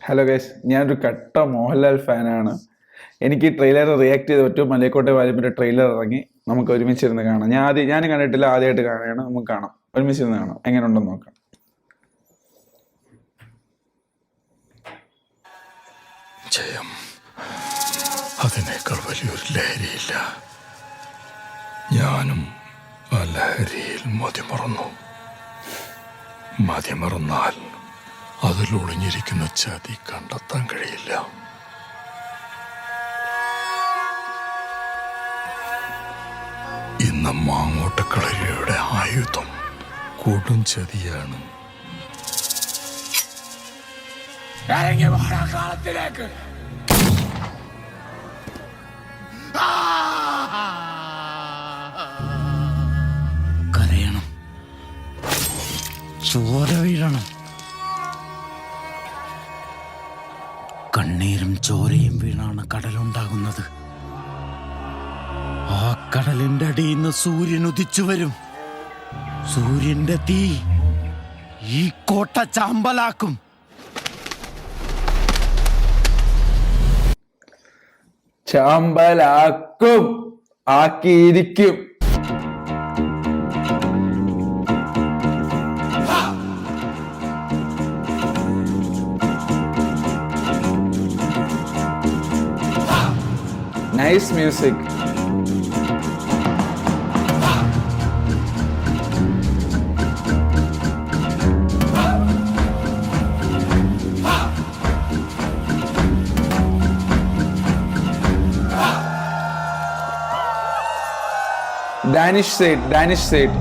Hello guys, ഞാനൊരു കട്ട മോഹൻലാൽ ഫാനാണ്. എനിക്ക് ഈ ട്രെയിലർ റിയാക്ട് ചെയ്ത് പറ്റും. മലയക്കോട്ടെ വാലിബന്റെ ട്രെയിലർ ഇറങ്ങി, നമുക്ക് ഒരുമിച്ചിരുന്ന് കാണാം. ഞാൻ കണ്ടിട്ടില്ല, ആദ്യമായിട്ട് കാണുകയാണ്. നമുക്ക് കാണാം, ഒരുമിച്ചിരുന്ന് കാണാം, എങ്ങനെ ഉണ്ടെന്ന് നോക്കാം. ജയം, അതിനേക്കാൾ വലിയൊരു ലഹരിയില്ല. ഞാനും ആ ലഹരിയിൽ മതിമറന്നാൽ അതിൽ ഒളിഞ്ഞിരിക്കുന്ന ചതി കണ്ടെത്താൻ കഴിയില്ല. ഇന്ന് മാങ്ങോട്ടക്കളരിയുടെ ആയുധം കൊടും ചതിയാണ്. കാലത്തിലേക്ക് കരയണം, ചോര വീഴണം, കണ്ണീരും ചോരയും വീണാണ് കടലുണ്ടാകുന്നത്. ആ കടലിന്റെ അടിയിൽ നിന്ന് സൂര്യൻ ഉദിച്ചു വരും. സൂര്യന്റെ തീ ഈ കോട്ട ചാമ്പലാക്കും. ചാമ്പലാക്കും, ആക്കിയിരിക്കും. Nice music. Danish side.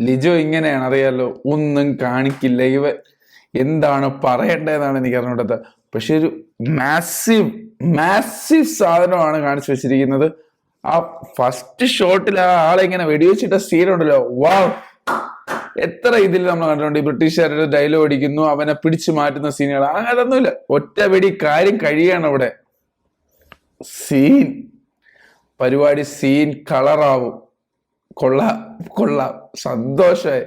Lijo ഇങ്ങനെയാണ്, അറിയാലോ, ഒന്നും കാണിക്കില്ല. ഇവ എന്താണ് പറയേണ്ടതെന്നാണ് എനിക്ക് അറിഞ്ഞൂടത്. പക്ഷെ ഒരു മാസീവ് സാധനമാണ് കാണിച്ചു വെച്ചിരിക്കുന്നത്. ആ ഫസ്റ്റ് ഷോട്ടിൽ ആ ആളെ ഇങ്ങനെ വെടിവെച്ചിട്ട സീനുണ്ടല്ലോ, വാവ്! എത്ര ഇതിൽ നമ്മൾ കണ്ടിട്ടുണ്ട്. ഈ ബ്രിട്ടീഷുകാരുടെ ഡയലോഗ് അടിക്കുന്നു, അവനെ പിടിച്ചു മാറ്റുന്ന സീനുകൾ. അതൊന്നുമില്ല, ഒറ്റ വെടി കാര്യം കഴിയാണ് അവിടെ. പരിപാടി കളറാവും. കൊള്ളാം, സന്തോഷമായി.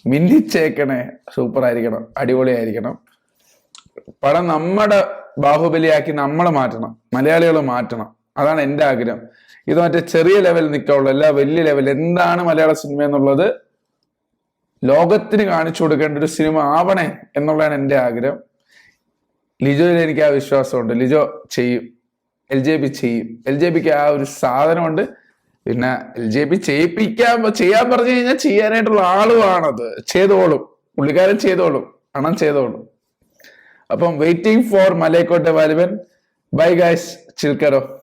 മിന്നിച്ചേക്കണേ. സൂപ്പർ ആയിരിക്കണം, അടിപൊളിയായിരിക്കണം. പടം നമ്മുടെ ബാഹുബലിയാക്കി നമ്മളെ മാറ്റണം, മലയാളികൾ മാറ്റണം. അതാണ് എൻ്റെ ആഗ്രഹം. ഇത് മറ്റേ ചെറിയ ലെവലിൽ നിൽക്കാവുള്ളൂ, അല്ല വലിയ ലെവൽ. എന്താണ് മലയാള സിനിമ എന്നുള്ളത് ലോകത്തിന് കാണിച്ചു കൊടുക്കേണ്ട ഒരു സിനിമ ആവണേ എന്നുള്ളതാണ് എൻ്റെ ആഗ്രഹം. ലിജോയിൽ എനിക്ക് ആ വിശ്വാസമുണ്ട്. ലിജോ ചെയ്യും, LJP ചെയ്യും. LJPക്ക് ആ ഒരു സാധനമുണ്ട്. പിന്നെ LJP ചെയ്യാൻ പറഞ്ഞു കഴിഞ്ഞാൽ ചെയ്യാനായിട്ടുള്ള ആളുമാണത്. പുള്ളിക്കാരൻ ചെയ്തോളും. അപ്പം waiting for Malaikottai Vaaliban. Bye guys, ചിൽക്കരോ.